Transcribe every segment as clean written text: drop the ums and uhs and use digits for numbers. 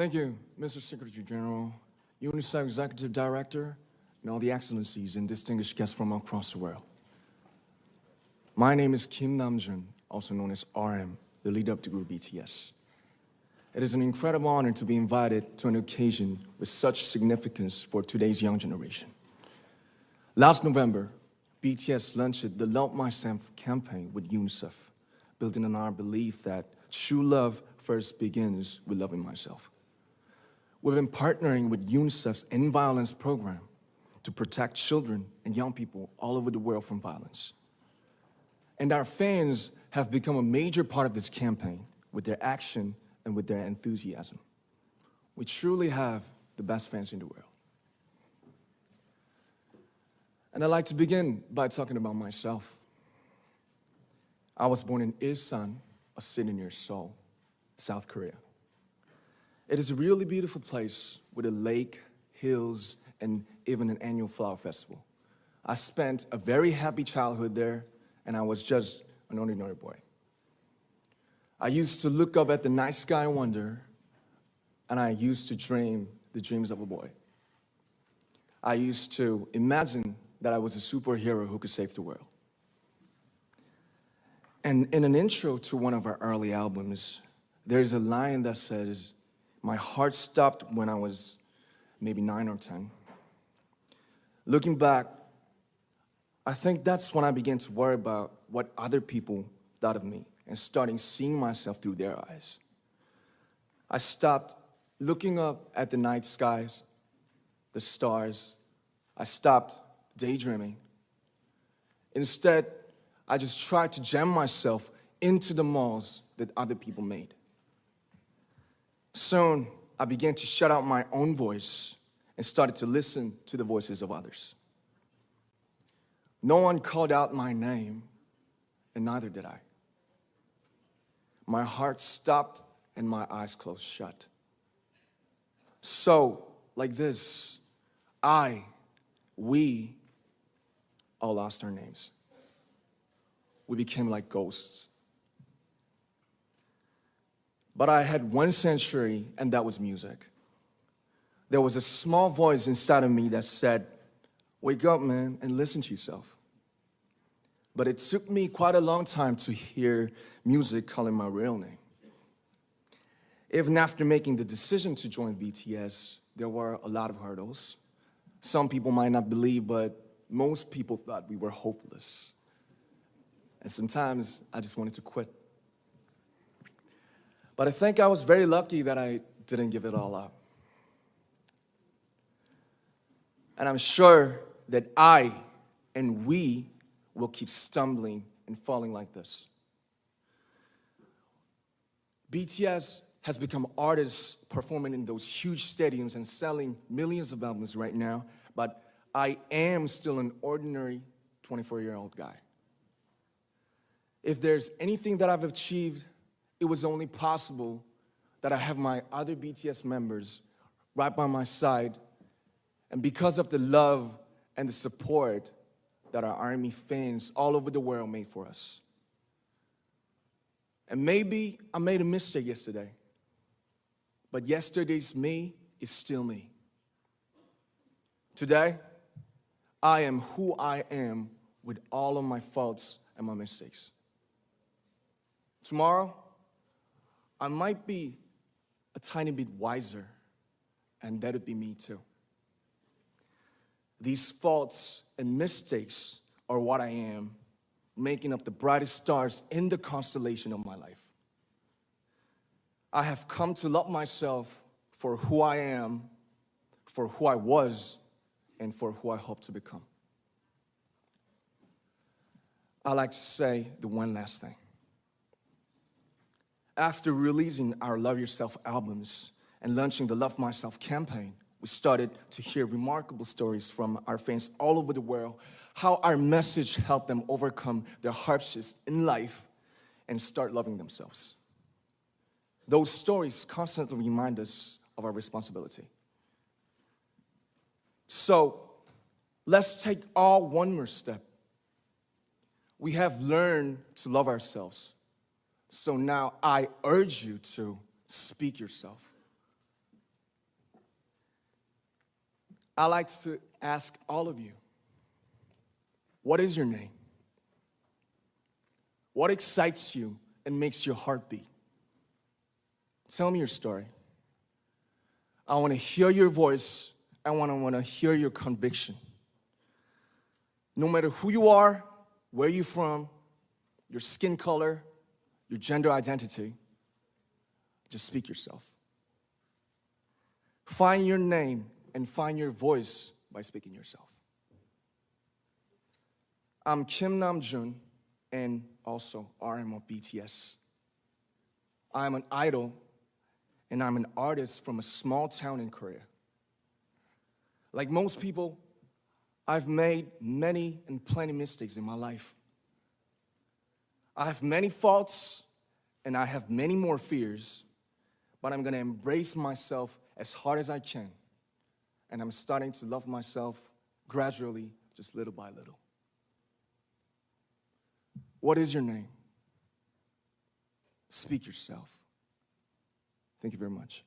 Thank you, Mr. Secretary General, UNICEF Executive Director, and all the excellencies and distinguished guests from across the world. My name is Kim Namjoon, also known as RM, the leader of the group BTS. It is an incredible honor to be invited to an occasion with such significance for today's young generation. Last November, BTS launched the Love Myself campaign with UNICEF, building on our belief that true love first begins with loving myself. We've been partnering with UNICEF's End Violence program to protect children and young people all over the world from violence. And our fans have become a major part of this campaign with their action and with their enthusiasm. We truly have the best fans in the world. And I'd like to begin by talking about myself. I was born in Ilsan, a city near Seoul, South Korea. It is a really beautiful place with a lake, hills, and even an annual flower festival. I spent a very happy childhood there, and I was just an ordinary boy. I used to look up at the night sky and wonder, and I used to dream the dreams of a boy. I used to imagine that I was a superhero who could save the world. And in an intro to one of our early albums, there's a line that says, "My heart stopped when I was maybe 9 or 10. Looking back, I think that's when I began to worry about what other people thought of me and starting seeing myself through their eyes. I stopped looking up at the night skies, the stars. I stopped daydreaming. Instead, I just tried to jam myself into the malls that other people made. Soon, I began to shut out my own voice and started to listen to the voices of others. No one called out my name, and neither did I. My heart stopped and my eyes closed shut. So, like this, we all lost our names. We became like ghosts. But I had one sanctuary, and that was music. There was a small voice inside of me that said, "Wake up, man, and listen to yourself." But it took me quite a long time to hear music calling my real name. Even after making the decision to join BTS, there were a lot of hurdles. Some people might not believe, but most people thought we were hopeless. And sometimes I just wanted to quit. But I think I was very lucky that I didn't give it all up. And I'm sure that I and we will keep stumbling and falling like this. BTS has become artists performing in those huge stadiums and selling millions of albums right now, but I am still an ordinary 24-year-old guy. If there's anything that I've achieved, it was only possible that I have my other BTS members right by my side, and because of the love and the support that our ARMY fans all over the world made for us. And maybe I made a mistake yesterday, but yesterday's me is still me. Today, I am who I am with all of my faults and my mistakes. Tomorrow, I might be a tiny bit wiser, and that'd be me too. These faults and mistakes are what I am, making up the brightest stars in the constellation of my life. I have come to love myself for who I am, for who I was, and for who I hope to become. I'd like to say the one last thing. After releasing our Love Yourself albums and launching the Love Myself campaign, we started to hear remarkable stories from our fans all over the world, how our message helped them overcome their hardships in life and start loving themselves. Those stories constantly remind us of our responsibility. So, let's take all one more step. We have learned to love ourselves. So now I urge you to speak yourself. I'd like to ask all of you, what is your name? What excites you and makes your heart beat? Tell me your story. I want to hear your voice. I want to hear your conviction. No matter who you are, where you're from, your skin color, your gender identity, just speak yourself. Find your name and find your voice by speaking yourself. I'm Kim Namjoon and also RM of BTS. I'm an idol and I'm an artist from a small town in Korea. Like most people, I've made many and plenty mistakes in my life. I have many faults and I have many more fears, but I'm gonna embrace myself as hard as I can. And I'm starting to love myself gradually, just little by little. What is your name? Speak yourself. Thank you very much.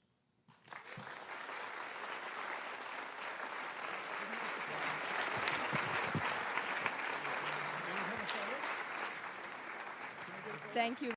Thank you.